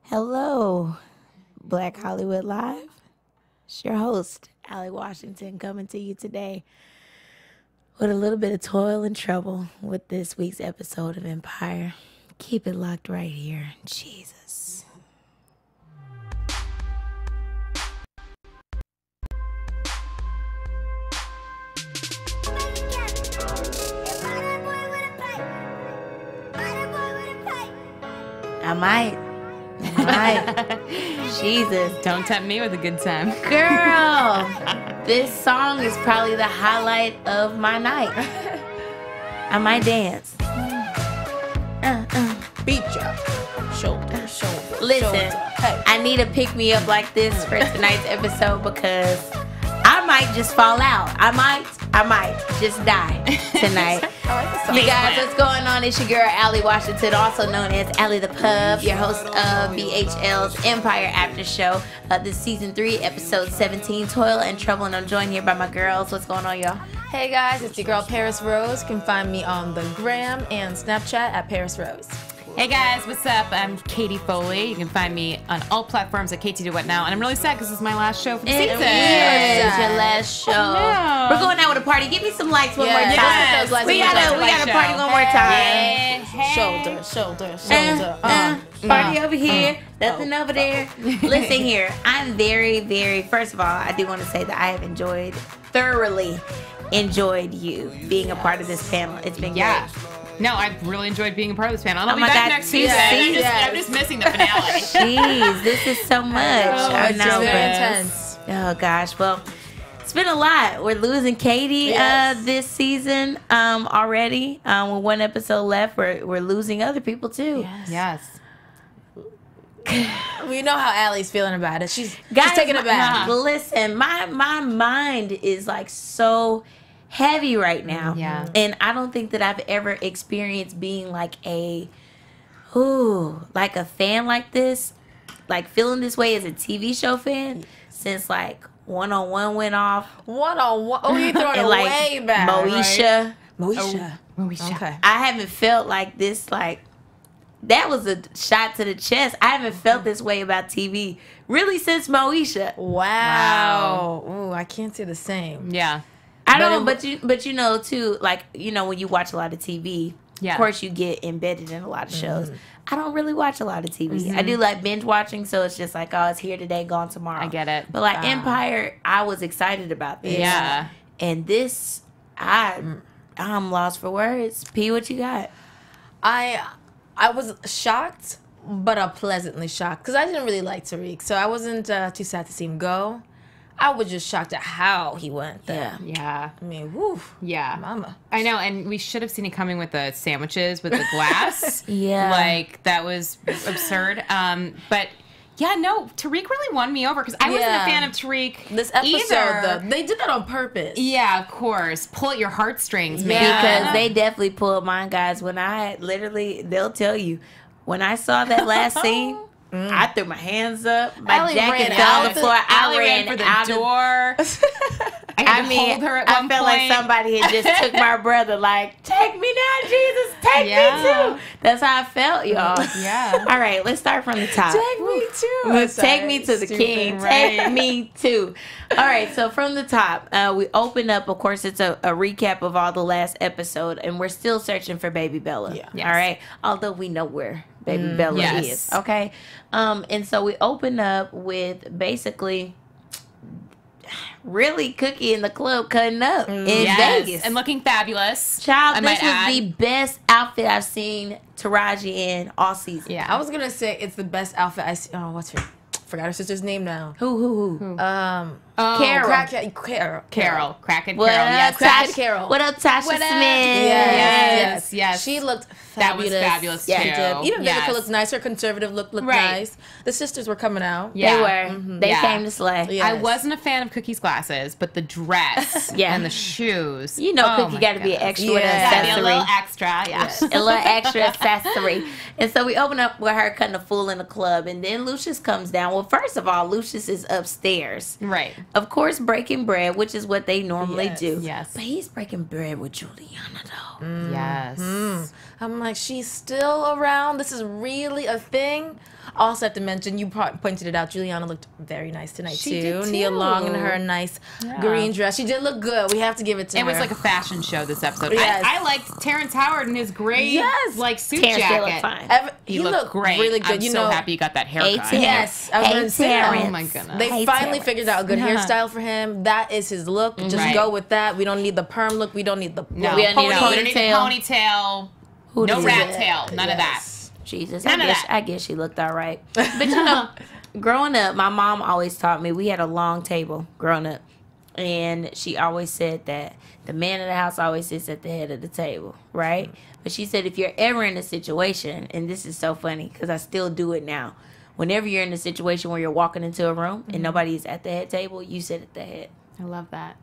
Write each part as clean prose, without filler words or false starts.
Hello, Black Hollywood Live. It's your host, Allie Washington, coming to you today with a little bit of toil and trouble with this week's episode of Empire. Keep it locked right here. Jesus. I might. Jesus. Don't tempt me with a good time. Girl, this song is probably the highlight of my night. I might dance. Beat ya. Shoulder, shoulder. Listen, shoulder. Hey. I need a pick me up like this for tonight's episode because I might just fall out. I might just die tonight. I like the song. You guys, what's going on? It's your girl, Allie Washington, also known as Allie the Pub, your host of BHL's Empire After Show. This is season 3, episode 17, Toil and Trouble, and I'm joined here by my girls. What's going on, y'all? Hey guys, it's your girl Parris Rose. You can find me on the gram and Snapchat at Parris Rose. Hey guys, what's up? I'm Katie Foley. You can find me on all platforms at KT Do What Now. And I'm really sad because this is my last show for the season. It's your last show. No. We're going out with a party. Give me some lights one more time. Yes. We gotta party one more time. Shoulder, shoulder, shoulder. Party over here, nothing over there. Listen here, I'm very, very, first of all, I do want to say that I have thoroughly enjoyed you being a part of this panel. It's been great. No, I've really enjoyed being a part of this panel. And I'll be my back God, next season. I'm just missing the finale. Jeez, this is so much. I It's know. just very intense. Oh gosh, well, it's been a lot. We're losing Katie this season already. With one episode left, we're losing other people too. Yes. We know how Allie's feeling about it. She's Guys, taking it back. Listen, my mind is like so heavy right now. Yeah. And I don't think that I've ever experienced being like a fan like this, like feeling this way as a TV show fan since like One-on-One went off. One-on-one. Oh, you throwing it And, like, way back. Moesha. Moesha. Moesha. Okay. I haven't felt like this, like, that was a shot to the chest. I haven't felt this way about TV really since Moesha. Wow. Ooh, I can't say the same. Yeah. I don't, but you know too, like, you know, when you watch a lot of TV, Yeah. of course you get embedded in a lot of shows. I don't really watch a lot of TV. I do like binge watching, so it's just like, oh, it's here today, gone tomorrow. I get it. But like Empire, I was excited about this. Yeah. And this, I'm lost for words. P, what you got? I was shocked, but pleasantly shocked because I didn't really like Tariq, so I wasn't too sad to see him go. I was just shocked at how he went there. Yeah. I mean, woo. Yeah. Mama. I know, and we should have seen it coming with the sandwiches with the glass. Yeah. Like, that was absurd. But, yeah, no, Tariq really won me over because I wasn't a fan of Tariq This episode, either. though, they did that on purpose. Yeah, of course. Pull at your heartstrings, man. Because they definitely pulled mine, guys. When they'll tell you, when I saw that last scene, I threw my hands up. My Allie jacket ran fell on out. the floor. Allie I ran ran for out the of door. I had to hold her at I one felt point. like somebody had just took my brother, like, take me now, Jesus, take me too. That's how I felt, y'all. Yeah. All right, let's start from the top. Take me too. Take me to the king. Take me too. All right, so from the top, we open up. Of course, it's a recap of all the last episode, and we're still searching for Baby Bella. Yeah. Yes. All right, although we know where Baby Bella Yes. is. Okay, and so we open up with basically really Cookie in the club cutting up in Vegas. And looking fabulous. Child, I this might was add. the best outfit I've seen Taraji in all season. Yeah. I was going to say it's the best outfit I see. Oh, what's her? Forgot her sister's name now. Who? Carol. Carol. Kraken What Carol. up, Yes. Cracked Tasha? Carol. What up, Tasha What up? Smith? Yes. She looked That was fabulous. fabulous, She too. did. Even Yes. Vivica looked nice. Her conservative looked Right. nice. The sisters were coming out. They Yeah. were. They Yeah. came to slay. Yeah. I Yes. wasn't a fan of Cookie's glasses, but the dress Yeah. and the shoes. You know, oh Cookie my got to be an goodness. extra with an Yeah. Gotta be a accessory. little extra, yeah. A little extra accessory. And so we open up with her cutting a fool in the club, and then Lucious comes down. Well, first of all, Lucious is upstairs. Right. Of course, breaking bread, which is what they normally Yes. do. Yes. But he's breaking bread with Juliana, though. Yes. I'm like, she's still around. This is really a thing. Also have to mention, you pointed it out, Juliana looked very nice tonight She too. did, Nia too. Long in her nice green dress. She did look good. We have to give it to her. It was like a fashion show this episode. Yes. I liked Terrence Howard in his gray like suit Terrence did look jacket. fine. He looked looked great. really good. I'm you so know, happy you got that haircut. Hey, yes, I was Hey, going to say that. Terrence. Oh my goodness. They Hey, finally Terrence. figured out a good hairstyle for him. That is his look. Just Right. go with that. We don't need the perm look. We don't need the No, We don't need a we don't need a ponytail. ponytail. No does rat it? tail. None of that. Yes. Jesus, None of that. I guess she looked all right. But you know, growing up, my mom always taught me, we had a long table growing up. And she always said that the man of the house always sits at the head of the table, right? But she said if you're ever in a situation, and this is so funny because I still do it now. Whenever you're in a situation where you're walking into a room and nobody is at the head table, you sit at the head. I love that.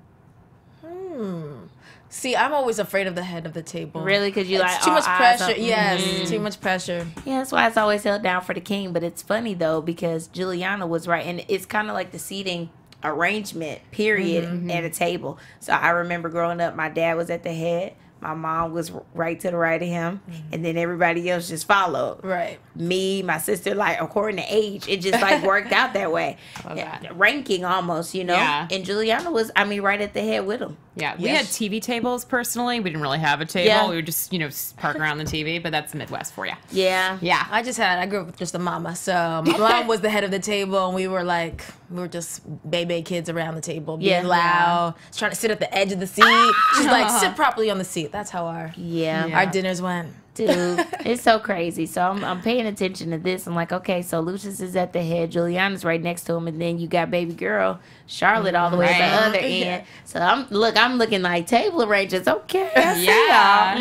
See, I'm always afraid of the head of the table. Really? Because you like It's too much all eyes pressure. on- Yes, too much pressure. Yeah, that's why it's always held down for the king. But it's funny though because Juliana was right, and it's kind of like the seating arrangement period at a table. So I remember growing up, my dad was at the head, my mom was right to the right of him, and then everybody else just followed. Right. Me, my sister, like according to age, it just like worked out that way. Ranking almost, you know. Yeah. And Juliana was, I mean, right at the head with him. Yeah, we Yes. had TV tables personally. We didn't really have a table. Yeah. We would just, park around the TV, but that's the Midwest for you. Yeah. Yeah. I grew up with just a mama. So my mom was the head of the table, and we were just baby kids around the table, being Yeah. loud, trying to sit at the edge of the seat. She's like, sit properly on the seat. That's how our Yeah. our dinners went. Dude, it's so crazy. So I'm paying attention to this. I'm like, okay, so Lucious is at the head, Juliana's right next to him, and then you got baby girl Charlotte all the way at the Right. other end. So I'm looking like table arrangers. Okay, I see Yeah.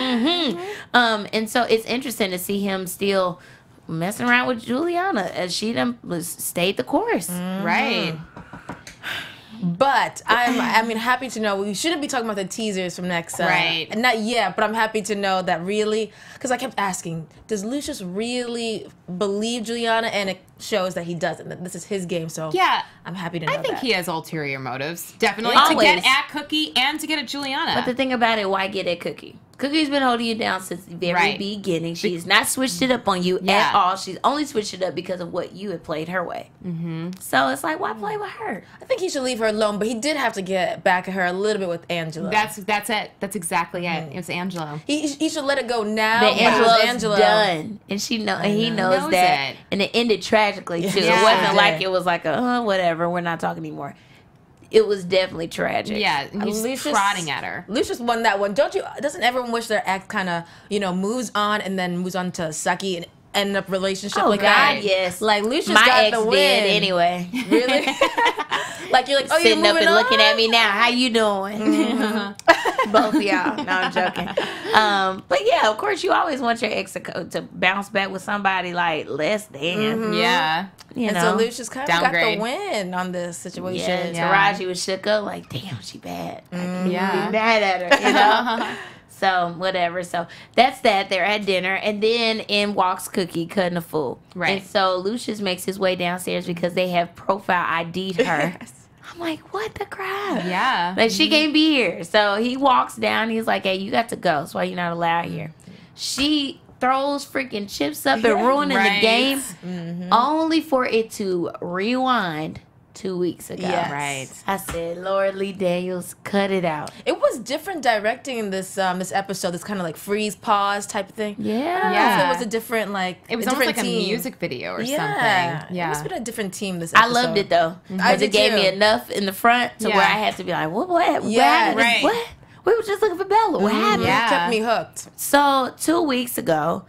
y'all. And so it's interesting to see him still messing around with Juliana as she done stayed the course. Right. But I'm happy to know we shouldn't be talking about the teasers from next. Right. Not yet, but I'm happy to know that really, because I kept asking, does Lucious really believe Juliana? And it shows that he doesn't. That this is his game. So Yeah. I'm happy to know I think that. he has ulterior motives. Definitely. Always. To get at Cookie and to get at Juliana. But the thing about it, why get at Cookie? Cookie's been holding you down since the very Right. beginning. She's not switched it up on you Yeah. at all. She's only switched it up because of what you had played her way. Mm-hmm. So it's like, why play with her? I think he should leave her alone, but he did have to get back at her a little bit with Angela. That's it. That's exactly it. It was Angelo. He should let it go now. That because Angela's Angela done, and he knows Knows that, it. and it ended tragically too. Yeah. It wasn't It like did. it was like whatever, we're not talking anymore. It was definitely tragic. Yeah. And he's Lucious- prodding at her. Lucius won that one. Doesn't everyone wish their ex kind of, moves on and then moves on to sucky and end up relationship Oh like God, that? yes. Like Lucius My got ex the win. did anyway. Really? Like you're like, oh, you're Sitting up moving and on? looking at me now. How you doing? Both of y'all. No, I'm joking. But yeah, of course, you always want your ex to bounce back with somebody like less than. Yeah. You And know. so Lucius kind of got Downgrade. the win on this situation. Yeah, Taraji was shook up like, damn, she bad. I can Yeah. be mad at her, you know? So, whatever. So, that's that. They're at dinner. And then in walks Cookie, cutting a fool. Right. And so, Lucius makes his way downstairs because they have profile ID'd her. I'm like, what the crap? Yeah. Like, she can't be here. So, he walks down. He's like, hey, you got to go. That's why you're not allowed here. She throws freaking chips up and ruining the Right. game only for it to rewind 2 weeks ago. Yes. Right. I said, Lord Lee Daniels, cut it out. It was different directing in this episode. This kind of like freeze pause type of thing. Yeah. Yeah. So it was a different It was a almost different like a team. music video or Yeah. something. It Yeah. must have been a different team this I episode. loved it though. I Because did it gave too. me enough in the front to Yeah. where I had to be like, what? Yeah, happened? right. What? We were just looking for Bella. What happened? Yeah. It kept me hooked. So 2 weeks ago,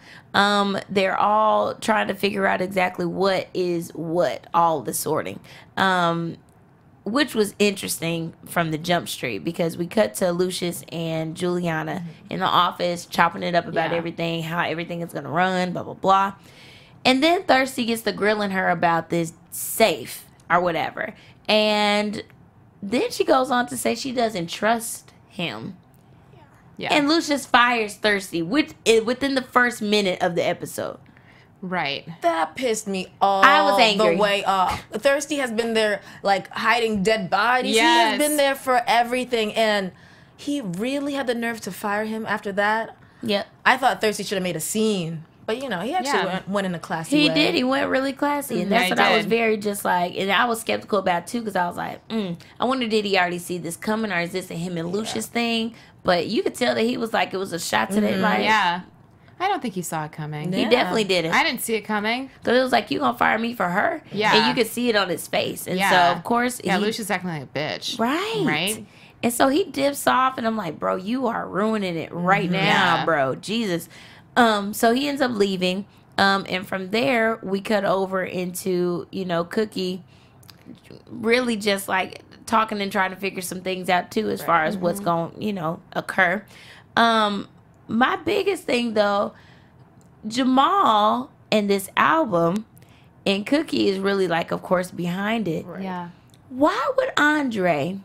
they're all trying to figure out exactly what is what, all the sorting. Which was interesting from the jump street because we cut to Lucius and Juliana in the office chopping it up about Yeah. everything, how everything is going to run, blah, blah, blah. And then Thirsty gets to grilling her about this safe or whatever. And then she goes on to say she doesn't trust him. Yeah. And Lucius fires Thirsty within the first minute of the episode. Right. That pissed me all I was angry. the way up. Thirsty has been there, like, hiding dead bodies. He Yes. has been there for everything. And he really had the nerve to fire him after that. Yep. I thought Thirsty should have made a scene. But, you know, he actually went in a classy He way. did. He went really classy. And that's Yeah, what he I was did. very just like, and I was skeptical about too, because I was like, I wonder, did he already see this coming, or is this a him and Lucious thing? But you could tell that he was like, it was a shot to that, like, Yeah. I don't think he saw it coming. he Yeah. definitely didn't. I didn't see it coming. Because it was like, you gonna fire me for her? Yeah. And you could see it on his face. And Yeah. so, of course, Yeah, he, Lucious acting like a bitch. right. Right? And so he dips off, and I'm like, bro, you are ruining it right now, Yeah. bro. Jesus. So he ends up leaving. And from there, we cut over into, you know, Cookie really just like talking and trying to figure some things out too, as far as what's going, you know, occur. My biggest thing though, Jamal and this album, and Cookie is really like, of course, behind it. Yeah. Why would Andre?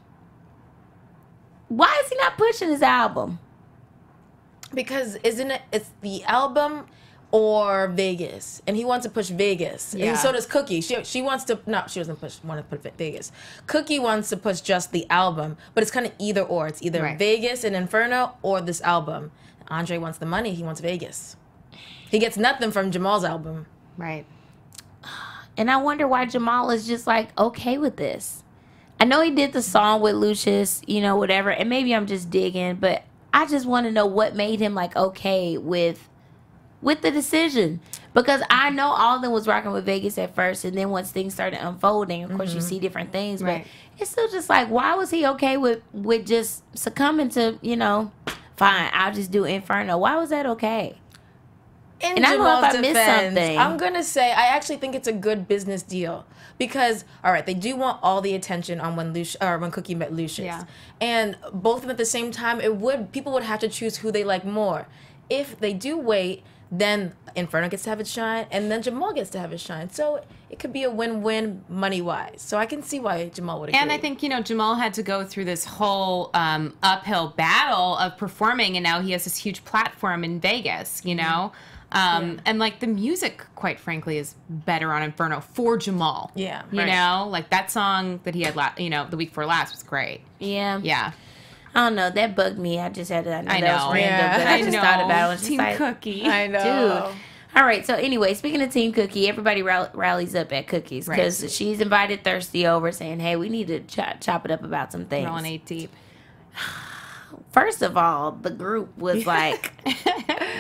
Why is he not pushing his album? Because it's the album or Vegas, and he wants to push Vegas, Yeah. and so does Cookie. She wants to she doesn't want to put Vegas. Cookie wants to push just the album, but it's kind of either or. It's either Right. Vegas and Inferno or this album. Andre wants the money. He wants Vegas. He gets nothing from Jamal's album. Right. And I wonder why Jamal is just like okay with this. I know he did the song with Lucious, you know, whatever, and maybe I'm just digging, but I just want to know what made him like okay with the decision, because I know all of them was rocking with Vegas at first, and then once things started unfolding, of course you see different things, Right. but it's still just like, why was he okay with just succumbing to, you know, fine, I'll just do Inferno? Why was that okay? In And I don't know if Jamal's I missed defense, something. I'm gonna say I actually think it's a good business deal because, all right, they do want all the attention on when Cookie met Lucious, Yeah. and both of them at the same time. People would have to choose who they like more. If they do wait, then Inferno gets to have its shine, and then Jamal gets to have his shine. So it could be a win-win money-wise. So I can see why Jamal would agree. And I think, you know, Jamal had to go through this whole uphill battle of performing, and now he has this huge platform in Vegas, you know? And, like, the music, quite frankly, is better on Inferno for Jamal. Yeah. You know? Like, that song that he had, the week before last was great. Yeah. Yeah. I don't know, that bugged me. I just had to, I know I that was know. random, Yeah. but I just thought about it. I was just Team like, Cookie. I know. dude. All right, so anyway, speaking of Team Cookie, everybody rallies up at Cookies because she's invited Thirsty over, saying, hey, we need to chop it up about some things. Rolling 8 deep. First of all, the group was like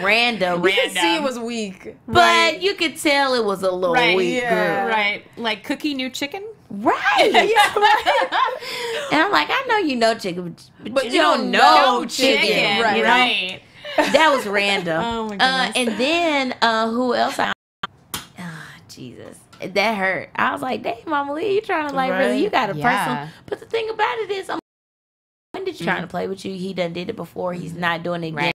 random. You could see it was weak. But you could tell it was a little Right, weak yeah. group. Right. Like Cookie knew chicken? Right. Yeah, right. And I'm like, I know you know chicken, but you don't know know chicken. chicken, Right. You know? Right. That was random. Oh, my goodness. And then who else? Jesus. That hurt. I was like, dang, Mama Lee, you trying to like Right. really, you got a Yeah. personal. But the thing about it is, when did you trying to play with you? He done did it before. He's not doing it again. Right.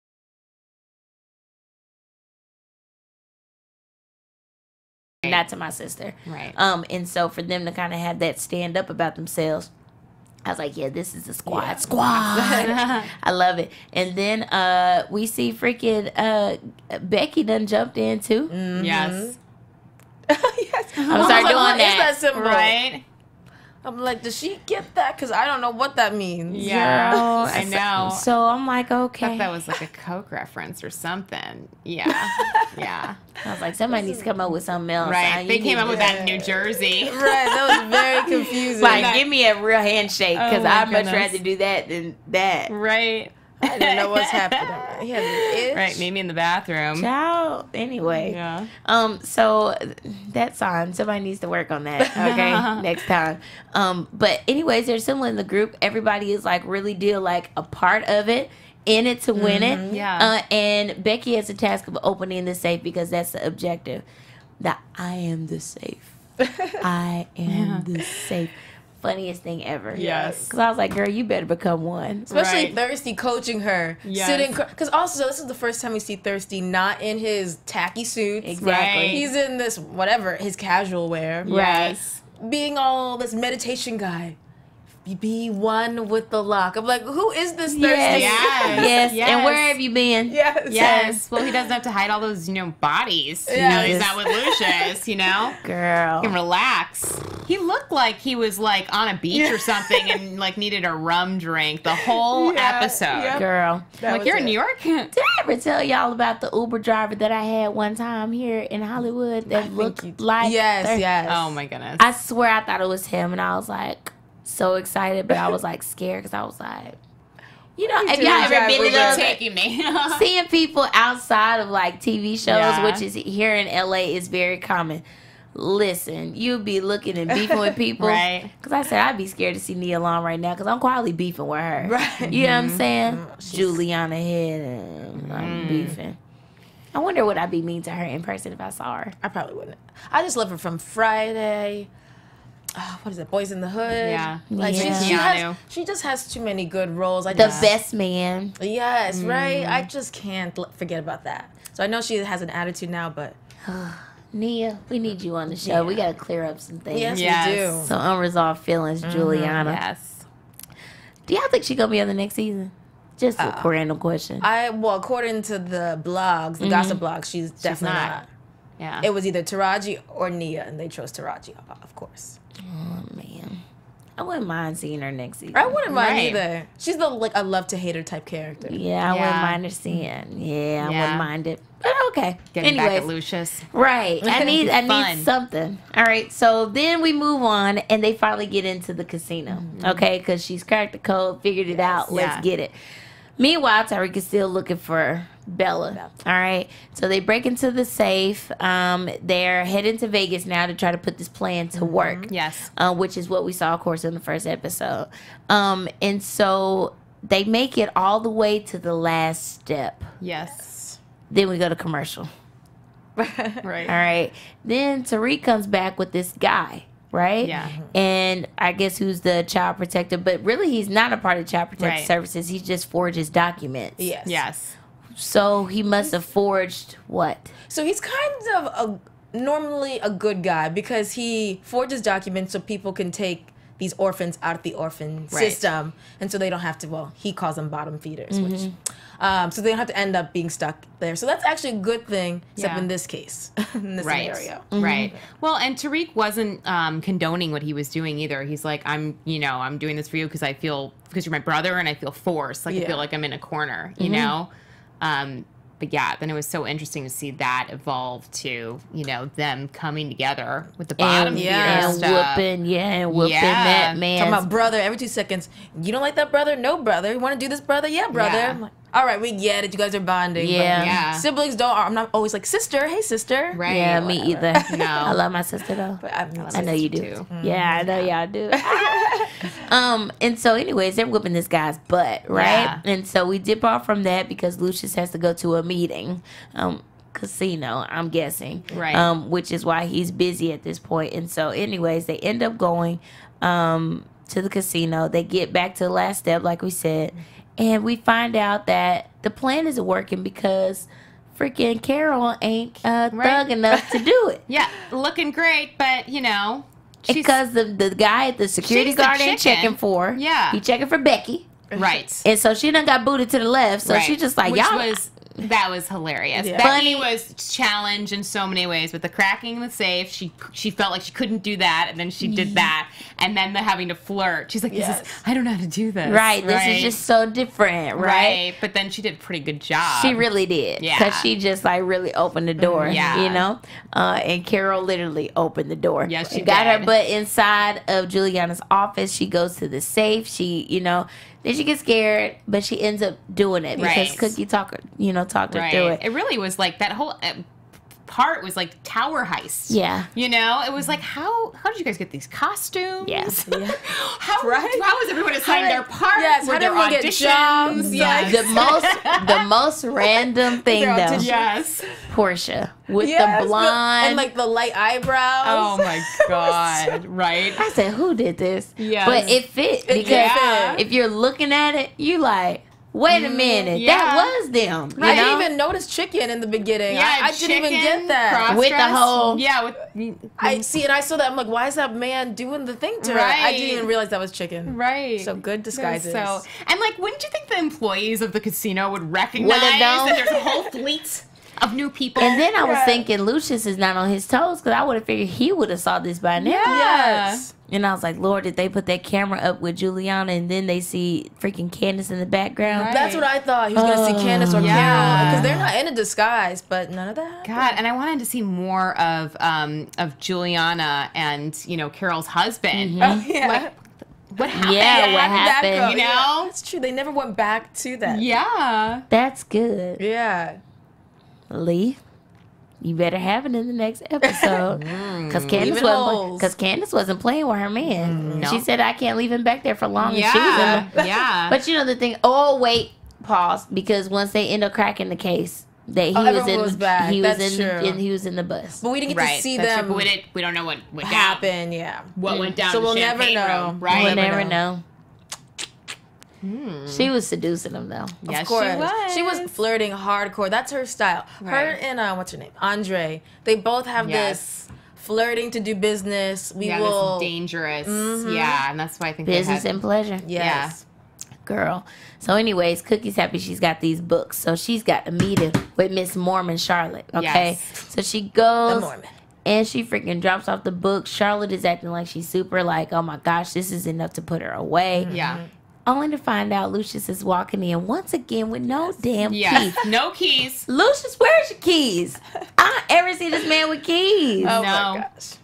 Not to my sister. Right. And so for them to kind of have that stand up about themselves, I was like, yeah, this is the squad. Yeah. Squad. I love it. And then we see freaking Becky done jumped in too. Yes. Yes. I'm sorry doing What is that. that symbol? Right? I'm like, does she get that? Because I don't know what that means. Yeah. Girl, I know. So I'm like, I okay. thought that was like a Coke reference or something. Yeah. Yeah. I was like, somebody needs to come up with something else. Right. They came up with that in New that. Jersey. Right, that was very confusing. Like, give me a real handshake, because Oh my I'd much goodness. rather do that than that. Right. I didn't know what's happening. He has an itch. Right. Maybe in the bathroom. Child. Anyway. Yeah. So that sign, somebody needs to work on that, okay? Next time. But anyways, they're similar in the group. Everybody is like really like a part of it, in it to win it. Yeah. And Becky has a task of opening the safe because that's the objective. That I am the safe. I am the safe. Funniest thing ever. Yes. Because I was like, girl, you better become one. Especially Right. Thirsty coaching her. Yes. Sitting. Because also, this is the first time we see Thirsty not in his tacky suits. Exactly. Right. He's in this, whatever, his casual wear. Yes. Being all this meditation guy. Be one with the lock. I'm like, who is this Thirsty? Yes. Yes. Yes. And where have you been? Yes. Yes. Well, he doesn't have to hide all those, bodies. You know, he's Yes. not with Lucious, Girl. He can relax. He looked like he was like on a beach or something and like needed a rum drink the whole episode. Yep. Girl. Like, you're in New York? Did I ever tell y'all about the Uber driver that I had one time here in Hollywood that looked like Yes. Oh my goodness. I swear I thought it was him, and I was like so excited, but I was like scared because I was like, you know, if y'all ever been to You're those, taking me. seeing people outside of like TV shows, Yeah. which is here in LA is very common. Listen, you be looking and beefing with people. Right. Because I said I'd be scared to see Nia Long right now because I'm quietly beefing with her. Right. You know what I'm saying? Juliana Head and I'm beefing. I wonder would I be mean to her in person if I saw her. I probably wouldn't. I just love her from Friday. What is it? Boys in the Hood. Yeah. Like Yeah. she just has too many good roles. The best man. Yes, right. I just can't forget about that. So I know she has an attitude now, but Nia, we need you on the show. We got to clear up some things. yes, Yes. we do. Some unresolved feelings, Juliana. Yes. Do y'all think she's going to be on the next season? Just a random question. Well, according to the blogs, the gossip blogs, she's definitely not. not. Yeah. It was either Taraji or Nia, and they chose Taraji, of course. Oh, man. I wouldn't mind seeing her next season. I wouldn't mind Right. either. She's the like a love to hate her type character. Yeah, I Yeah. wouldn't mind her seeing. Yeah, I Yeah. wouldn't mind it. But okay. Getting back Anyways, at Lucious. right. I need Fun. something. All right. So then we move on, and they finally get into the casino. Okay, because she's cracked the code, figured it out. Let's Yeah. get it. Meanwhile, Tariq is still looking for Bella. All right. So they break into the safe. They're heading to Vegas now to try to put this plan to work. Yes. Which is what we saw, of course, in the first episode. And so they make it all the way to the last step. Yes. Then we go to commercial. Right. All right. Then Tariq comes back with this guy, right? Yeah. And I guess who's the child protector, but really he's not a part of Child Protective Right. Services. He just forges documents. Yes. Yes. So he must have forged what? So he's kind of normally a good guy because he forges documents so people can take these orphans out of the orphan Right. system, and so they don't have to. Well, he calls them bottom feeders, which so they don't have to end up being stuck there. So that's actually a good thing, except Yeah. in this case, in this Right. scenario. Right. Well, and Tariq wasn't condoning what he was doing either. He's like, I'm doing this for you because you're my brother and I feel forced. Like I Yeah. feel like I'm in a corner, you know? But yeah, then it was so interesting to see that evolve to, them coming together with the bottom And, feeder and stuff. whooping that Yeah. man. Talking about brother every 2 seconds. You don't like that brother? No, brother. You want to do this, brother? Yeah, brother. Yeah. I'm like, all right, we get it. You guys are bonding. but Yeah. Yeah. Siblings don't. I'm not always like, sister. Hey, sister. Right. Yeah, me either. No. I love my sister though. But I know you do. too. Yeah, I know y'all do. And so anyways, they're whooping this guy's butt, right? Yeah. And so we dip off from that because Lucious has to go to a meeting. Casino, I'm guessing. Right. Which is why he's busy at this point. And so anyways, they end up going to the casino. They get back to the last step, like we said, and we find out that the plan isn't working because freaking Carol ain't thug enough to do it. Yeah, looking great, but she's Because the guy at the security She's the guard ain't chicken. checking for her. Yeah. He checking for Becky. right. And so she done got booted to the left. So Right. she just like, Which y'all. that was hilarious. Yeah. Becky Funny. was challenged in so many ways with the cracking the safe. She felt like she couldn't do that, and then she did that, and then the having to flirt. She's like, Yes. I don't know how to do this. Right. This is just so different, right? But then she did a pretty good job. She really did. Yeah. Because she just like really opened the door, Yeah. And Carol literally opened the door. Yes, she got her did. butt inside of Juliana's office. She goes to the safe. She, then she gets scared, but she ends up doing it because Right. Cookie talked her right. through it. It really was like that whole part was like tower heist. Yeah. It was like how did you guys get these costumes? Yes. How was everyone assigned their part? Yes, Were how did there everyone get auditions? jobs? Yes. The most random thing Their though, audition. Yes. Portia with Yes, the blonde. and like the light eyebrows. Oh my god! Right? I said, who did this? Yes. But it fit because Yeah. if you're looking at it, you like, wait a minute, yeah. that was them. You I know? didn't even notice chicken in the beginning. Yeah, I didn't even chicken, get that. With the cross-dress. whole- with I see, and I saw that. I'm like, why is that man doing the thing to her? I Right. didn't even realize that was chicken. right. So good disguises. And like, wouldn't you think the employees of the casino would recognize known. that there's a whole fleet of new people. And then I was thinking Lucious is not on his toes because I would have figured he would have saw this by now. Yes. And I was like, Lord, did they put that camera up with Juliana and then they see freaking Candace in the background? Right. That's what I thought. He was going to see Candace or Yeah. Carol. Because they're not in a disguise, but none of that happened. God, and I wanted to see more of Juliana and, you know, Carol's husband. Oh, yeah. Like, what happened? Yeah, what How did that happened? go? You know? Yeah, that's true. They never went back to that. Yeah. That's good. Yeah. Lee, you better have it in the next episode. Because Candace wasn't playing with her man. No. She said, I can't leave him back there for long. Yeah. And she was in the, Yeah. But you know the thing, wait, pause. Because once they end up cracking the case, that he was everyone in, was back. he was That's in, true. and he was in the bus. But we didn't get Right. to see That's them true, but we don't know what went down. happen. Yeah. What went down So in the we'll never champagne know. room, right? We'll never never know. know. She was seducing him though. Yes, Of course. she was. flirting hardcore. That's her style. Her Right. and what's her name? Andre. They both have Yes. this flirting to do business. We Yeah, will this dangerous. Yeah, and that's why I think Business they had, and pleasure. Yes. Girl. So anyways, Cookie's happy she's got these books. So she's got a meeting with Miss Mormon Charlotte. Okay. Yes. So she The goes Mormon. and she freaking drops off the book. Charlotte is acting like she's super like, oh my gosh, this is enough to put her away. Yeah. Only to find out Lucious is walking in once again with no damn Yes. keys. No keys. Lucious, where's your keys? I don't ever see this man with keys. Oh No. my gosh.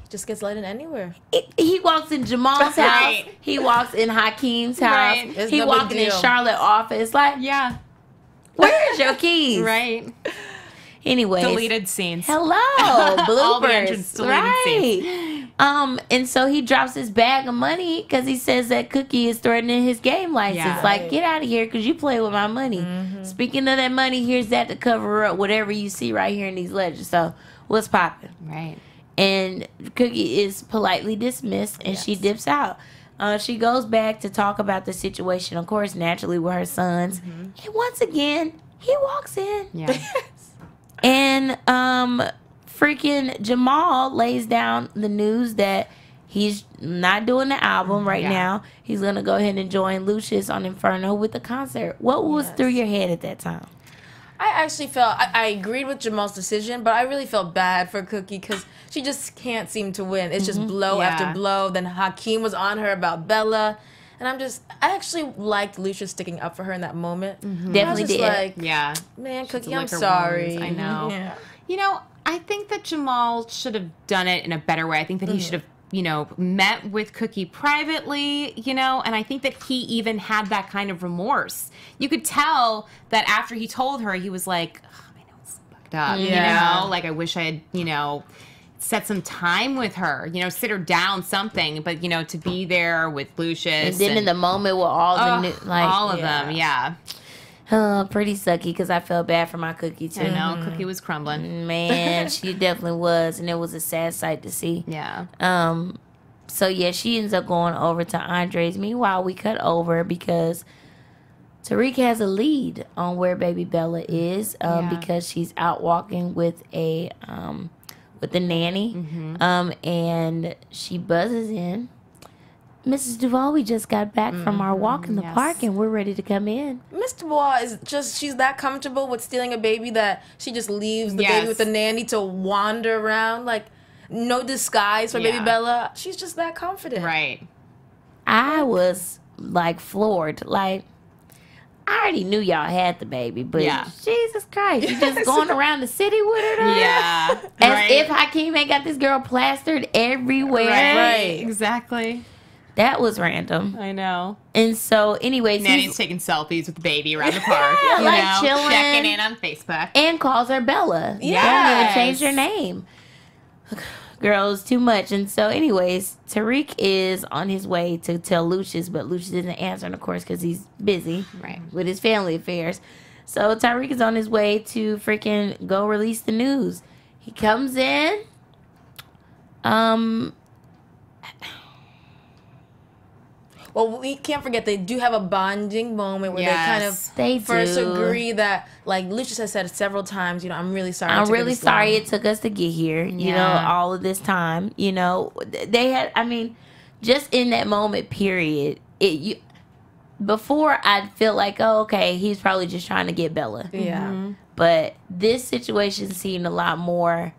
He just gets let in anywhere. He walks in Jamal's house. Right. He walks in Hakeem's house. Right. It's He no big walking in deal. Charlotte's office. Like, Yeah. where's your keys? Right. Anyways. Deleted scenes. Hello, bloopers. All the entrance deleted right. And so he drops his bag of money because he says that Cookie is threatening his game license. Yeah. Like, get out of here because you play with my money. Speaking of that money, here's that to cover up whatever you see right here in these ledgers. So, what's popping? Right. And Cookie is politely dismissed and she dips out. She goes back to talk about the situation, of course, naturally with her sons. And once again, he walks in. Yeah. And freaking Jamal lays down the news that he's not doing the album right Yeah. now. He's going to go ahead and join Lucious on Inferno with the concert. What was through your head at that time? I actually felt I agreed with Jamal's decision, but I really felt bad for Cookie because she just can't seem to win. It's just blow Yeah. after blow. Then Hakeem was on her about Bella, and I actually liked Lucious sticking up for her in that moment. Definitely I was just did. like, Yeah. man, Cookie, to I'm lick her sorry. wounds. I know. Yeah. You know, I think that Jamal should have done it in a better way. I think that he should have, you know, met with Cookie privately, you know, and I think that he even had that kind of remorse. You could tell that after he told her, he was like, oh, I know it's fucked up, Yeah. you know, like I wish I had, you know, set some time with her, you know, sit her down something, but, you know, to be there with Lucius. And then in the moment with all the new, like, all of them, yeah. pretty sucky because I felt bad for my Cookie too. I know, Cookie was crumbling. Man, she definitely was, and it was a sad sight to see. Yeah. So yeah, she ends up going over to Andre's. Meanwhile, we cut over because Tariq has a lead on where baby Bella is, because she's out walking with the nanny, and she buzzes in. Mrs. Duvall, we just got back from our walk in the yes. park, and we're ready to come in. Miss Dubois is she's that comfortable with stealing a baby that she just leaves the Yes. baby with the nanny to wander around. Like, no disguise for baby Yeah. Bella. She's just that confident. Right. I was like floored. Like, I already knew y'all had the baby, but Yeah. Jesus Christ, you just going around the city with her? Though? Yeah. As right. if Hakeem ain't got this girl plastered everywhere. Right. Exactly. That was random. I know. And so, anyways, Nanny's taking selfies with the baby around the park. Yeah, you like know, chilling. checking in on Facebook. and calls her Bella. Yes. Don't even change her name. Girls, too much. And so, anyways, Tariq is on his way to tell Lucious, but Lucious isn't answering, of course, because he's busy Right. with his family affairs. So Tariq is on his way to freaking go release the news. He comes in. Well, we can't forget they do have a bonding moment where Yes. they kind of They first do. agree that, like Lucious has said several times, you know, I'm really sorry. it I'm took really this long. sorry it took us to get here. You know, Yeah. all of this time. You know, they had. I mean, just in that moment, period. Before I'd feel like, oh, okay, he's probably just trying to get Bella. Yeah. but this situation seemed a lot more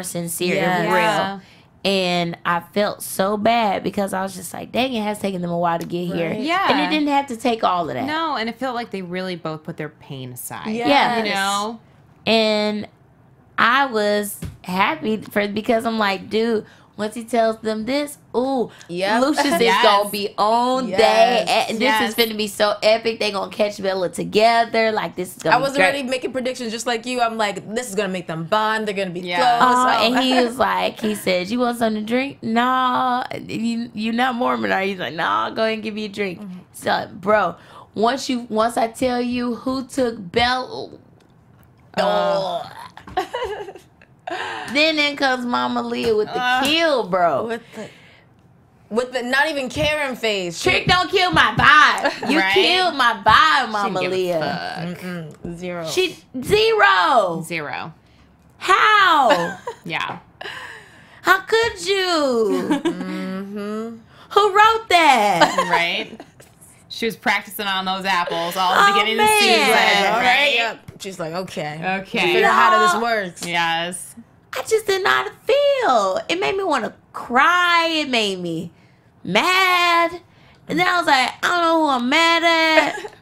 sincere and Yeah. real. And I felt so bad because I was just like, dang, it has taken them a while to get here. Right. Yeah. And it didn't have to take all of that. No, and it felt like they really both put their pain aside. Yeah. You know? And I was happy because I'm like, dude, once he tells them this, ooh, Yep. Lucious is Yes. gonna be on Yes. day. And this Yes. is gonna be so epic. They gonna catch Bella together. Like, this is gonna I be was great. already making predictions just like you. I'm like, this is gonna make them bond. They're gonna be Yeah. close. And he was like, he said, you want something to drink? No, you not Mormon, are you? He's like, no, go ahead and give me a drink. So, bro, once I tell you who took Bella, then in comes Mama Leah with the kill, bro. with the not even caring face. Trick don't kill my vibe. You Right? killed my vibe, She Mama didn't give Leah. a fuck. Zero. She zero. 0. How? Yeah. How could you? Mm-hmm. Who wrote that? Right? She was practicing on those apples all Oh, at the beginning of the man. season. All right. Right? Yep. She's like, okay. Okay. Figure out how this works. Yes. I just didn't know how to feel. It made me want to cry. It made me mad. And then I was like, I don't know who I'm mad at.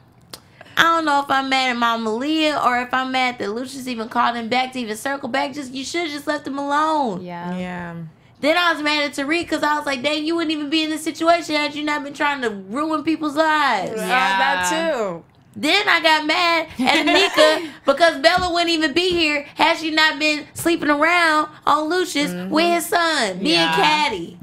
I don't know if I'm mad at Mama Leah or if I'm mad that Lucious even called him back to even circle back. You should have just left him alone. Yeah. Yeah. Then I was mad at Tariq because I was like, dang, you wouldn't even be in this situation had you not been trying to ruin people's lives. Yeah. That too. Then I got mad at Anika because Bella wouldn't even be here had she not been sleeping around on Lucious with his son, being Yeah. catty.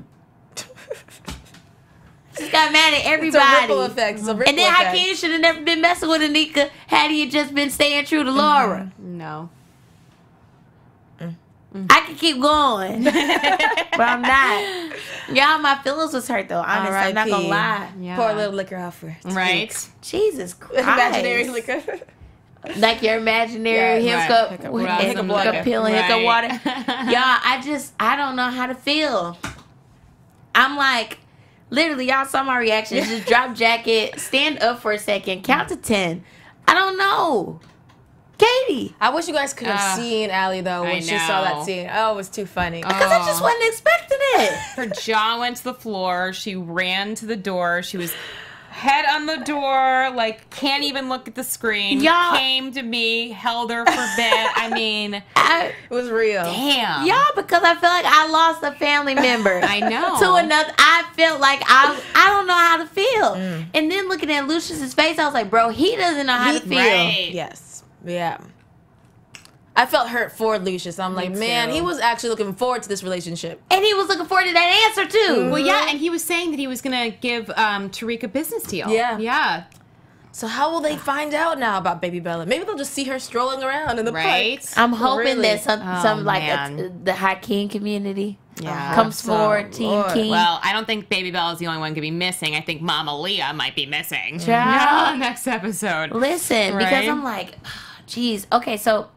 Just got mad at It's a everybody. ripple effect. It's a ripple And then effect. Hakeem should have never been messing with Anika had he just been staying true to Laura. No. I could keep going, but I'm not. Y'all, my feelings was hurt though. Honestly, I'm not gonna R.I.P. lie. Yeah. Pour a little liquor out for it. Right? Jesus Christ. Imaginary liquor. Like your imaginary Yeah, hiccup, right. with Hiccup water. hiccup pill and hiccup Right. water. Y'all, I don't know how to feel. I'm like, literally, y'all saw my reaction. Just drop jacket, stand up for a second, count to 10. I don't know. Katie. I wish you guys could have seen Allie though when I she saw know. that scene. Oh, it was too funny. Because I just wasn't expecting it. Her jaw went to the floor. She ran to the door. She was head on the door, like can't even look at the screen. Y'all- Came to me, held her for bed. I mean, It was real. damn. Y'all, because I feel like I lost a family member. I know. To another, I felt like I don't know how to feel. And then looking at Lucious's face, I was like, bro, he doesn't know how to feel. Right. Yes. Yeah. I felt hurt for Lucius. I'm like, man, too. he was actually looking forward to this relationship. And he was looking forward to that answer too. Well, yeah, and he was saying that he was gonna give Tariq a business deal. Yeah. Yeah. So how will they find out now about Baby Bella? Maybe they'll just see her strolling around in the Right. park. I'm hoping Really? that some Oh, like man. the Hakeem community Yeah. comes So, forward, Team Lord. King. Well, I don't think Baby Bella's the only one could be missing. I think Mama Leah might be missing. Child. Yeah, next episode. Listen, because Right. I'm like, geez, okay, so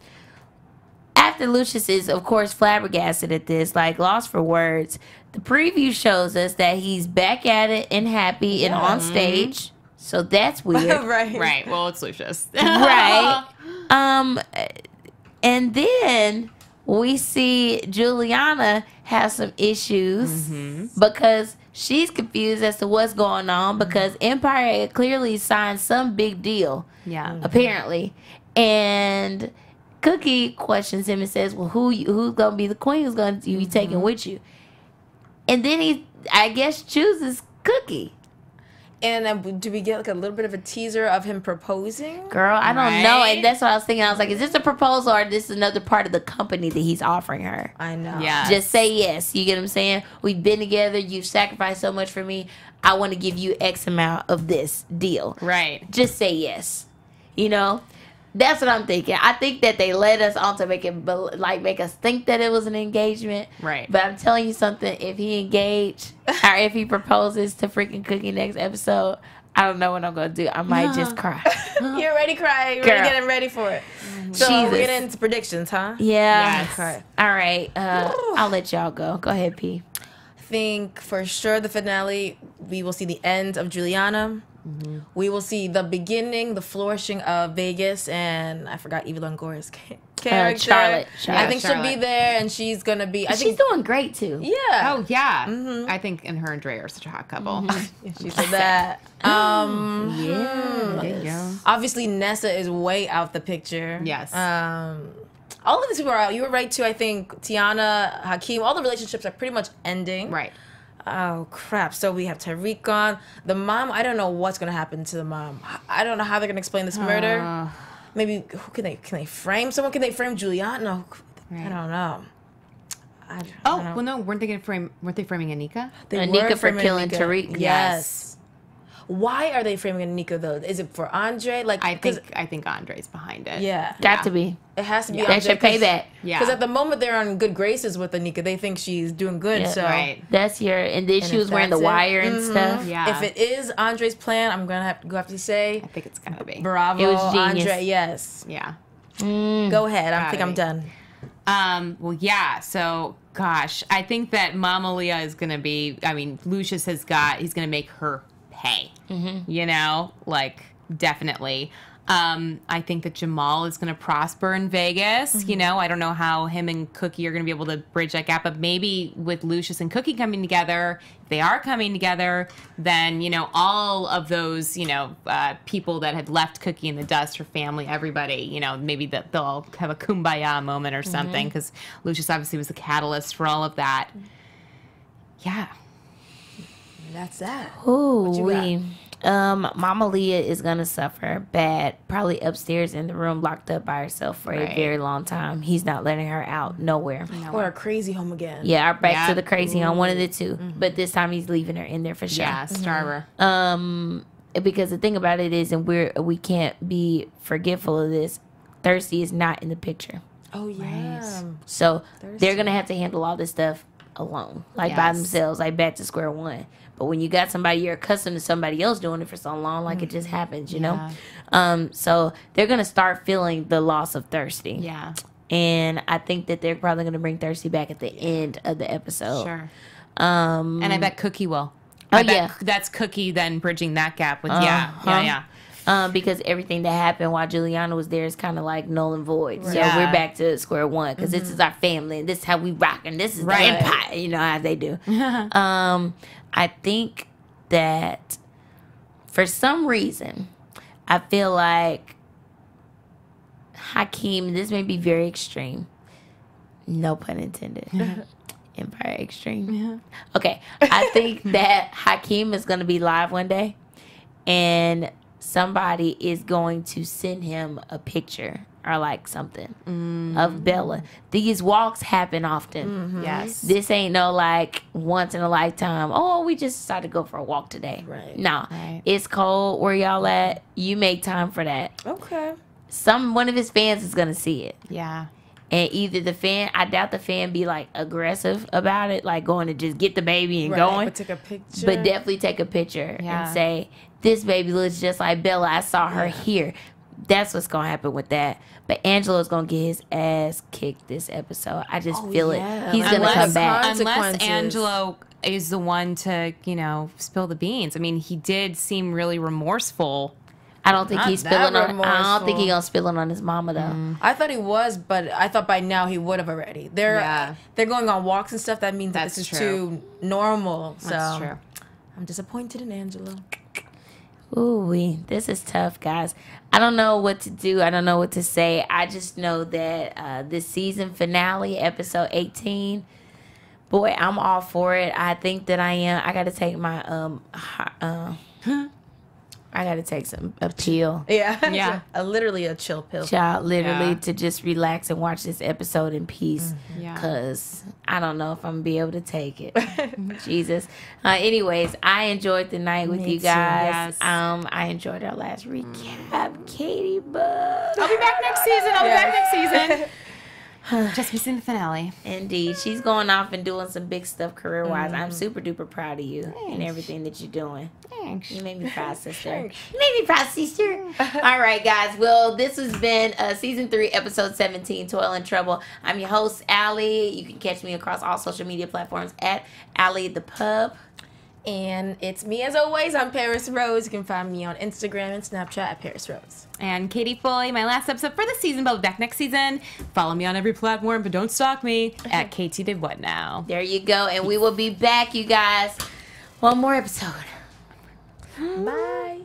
after Lucius is, of course, flabbergasted at this, like lost for words, the preview shows us that he's back at it and happy and on stage. So that's weird. Right. Right. Well, it's Lucius. Right. And then we see Juliana have some issues because she's confused as to what's going on because Empire had clearly signed some big deal, Yeah. apparently. And Cookie questions him and says, well, who's going to be the queen? Who's going to be taken with you? And then he, I guess, chooses Cookie. And do we get like a little bit of a teaser of him proposing? Girl, I don't know. Right? And that's what I was thinking. I was like, is this a proposal or is this another part of the company that he's offering her? I know. Yeah. Just say yes. You get what I'm saying? We've been together. You've sacrificed so much for me. I want to give you X amount of this deal. Right. Just say yes. You know? That's what I'm thinking. I think that they led us on to make us think that it was an engagement. Right. But I'm telling you something. If he engaged or if he proposes to freaking Cookie next episode, I don't know what I'm gonna do. I might just cry. You're already crying. You're Girl. already getting ready for it. So Jesus. we're getting into predictions, huh? Yeah. Yes. Okay. All right. I'll let y'all go. Go ahead, P. I think for sure the finale, we will see the end of Juliana. We will see the beginning, the flourishing of Vegas, and I forgot Eva Longoria's character. Charlotte. I think she'll be Charlotte. there, and she's gonna be. I She's think. doing great too. Yeah. Oh yeah, I think and her and Dre are such a hot couple. She said that. Yeah. There you go. Obviously, Nessa is way out the picture. Yes. All of these people are out. You were right too. I think Tiana, Hakeem, all the relationships are pretty much ending. Right. Oh crap! So we have Tariq gone. The mom. I don't know what's gonna happen to the mom. I don't know how they're gonna explain this murder. Maybe who can they frame? Someone can they frame Juliana? I Right. don't know. I don't Oh know. well, no, weren't they framing Anika? They Anika were for framing killing Anika. Tariq. Yes. Why are they framing Anika though? Is it for Andre? Like I 'cause- think Andre's behind it. Yeah. Got to be. It has to be. That's your payback. Yeah. Because at the moment they're on good graces with Anika, they think she's doing good. Yeah. So Right. That's your. And then she if was wearing the that's it, wire and stuff. Yeah. if it is Andre's plan, I'm gonna have to say I think it's gonna be. bravo, It was genius. Andre. Yes. Yeah. Go ahead. I Gotta think I'm be. done. Well, yeah. So, gosh, I think that Mama Leah is gonna be. I mean, Lucious he's gonna make her pay. You know, like definitely. I think that Jamal is going to prosper in Vegas. You know, I don't know how him and Cookie are going to be able to bridge that gap, but maybe with Lucious and Cookie coming together, if they are coming together, then, you know, all of those, you know, people that had left Cookie in the dust, her family, everybody, you know, maybe that they'll have a kumbaya moment or something, because Lucious obviously was the catalyst for all of that. Yeah. That's that. Ooh, you we. Mama Leah is gonna suffer bad, probably upstairs in the room, locked up by herself for a Right. very long time. He's not letting her out nowhere. Or a crazy home again. Yeah, back Yeah. to the crazy on one of the two, but this time he's leaving her in there for sure. Yeah, Starver. Because the thing about it is, and we can't be forgetful of this. Thirsty is not in the picture, Oh yeah. so Thirsty. they're gonna have to handle all this stuff alone, like by Yes. themselves, like back to square one. But when you got somebody, you're accustomed to somebody else doing it for so long, like it just happens, you know. So they're gonna start feeling the loss of Thirsty. Yeah. And I think that they're probably gonna bring Thirsty back at the end of the episode. Sure. And I bet Cookie will. Oh, I bet yeah. that's Cookie then bridging that gap with yeah. Because everything that happened while Juliana was there is kind of like null and void. So Yeah. we're back to square one because this is our family and this is how we rock and this is Right. the empire. You know how they do. I think that for some reason, I feel like Hakeem, this may be very extreme. No pun intended. Empire extreme. Okay. I think that Hakeem is going to be live one day and somebody is going to send him a picture or like something of Bella. These walks happen often. Yes. This ain't no like once in a lifetime. Oh, we just decided to go for a walk today. Right. No, Right. it's cold. Where y'all at? You make time for that. Okay. One of his fans is gonna see it, Yeah. and either the fan. I doubt the fan be like aggressive about it, like going to just get the baby and Right. going. But take a picture. But definitely take a picture Yeah. and say, this baby looks just like Bella. I saw her here. That's what's going to happen with that. But Angelo's going to get his ass kicked this episode. I just feel yeah. it. He's going to Unless- come back. Unless- Unless Consequences. Angelo is the one to, you know, spill the beans. I mean, he did seem really remorseful. I don't think Not he's that spilling on. I don't think remorseful. he's going to spill it on his mama, though. I thought he was, but I thought by now he would have already. They're going on walks and stuff. That means That's that this is true. too normal. So That's true. I'm disappointed in Angelo. Ooh, this is tough, guys. I don't know what to do. I don't know what to say. I just know that this season finale, episode 18, boy, I'm all for it. I think that I am. I got to take my I got to take a pill, Yeah. Yeah. Literally a chill pill. child, literally Yeah. to just relax and watch this episode in peace. Yeah. Cause I don't know if I'm gonna be able to take it. Jesus. Anyways, I enjoyed the night with Me you too, guys. yes. I enjoyed our last recap. Katie Bug. I'll be back next season. I'll be back next season. Just missing the finale. Indeed, she's going off and doing some big stuff career wise. I'm Mm. super duper proud of you and everything that you're doing. Thanks. You made me proud, sister. You made me proud, sister. All right, guys. Well, this has been season 3, episode 17, Toil and Trouble. I'm your host, Allie. You can catch me across all social media platforms at Allie the Pub. And it's me as always. I'm Parris Rose. You can find me on Instagram and Snapchat at Parris Rose. And Katie Foley, my last episode for the season, but I'll be back next season. Follow me on every platform, but don't stalk me at KT Did What Now. There you go. And we will be back, you guys. One more episode. Bye.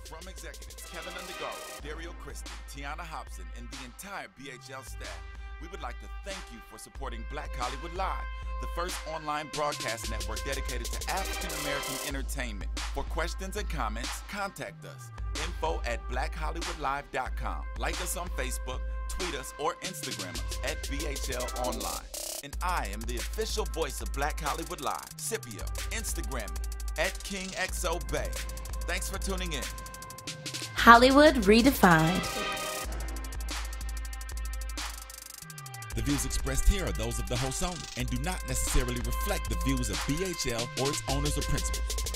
From executives Kevin Undergaro, Dario Christie, Tiana Hobson, and the entire BHL staff, we would like to thank you for supporting Black Hollywood Live, the first online broadcast network dedicated to African American entertainment. For questions and comments, contact us. info@blackhollywoodlive.com. Like us on Facebook, tweet us, or Instagram us at BHL Online. And I am the official voice of Black Hollywood Live, Scipio. Instagram me at KingXOBay. Thanks for tuning in. Hollywood Redefined. The views expressed here are those of the host only and do not necessarily reflect the views of BHL or its owners or principals.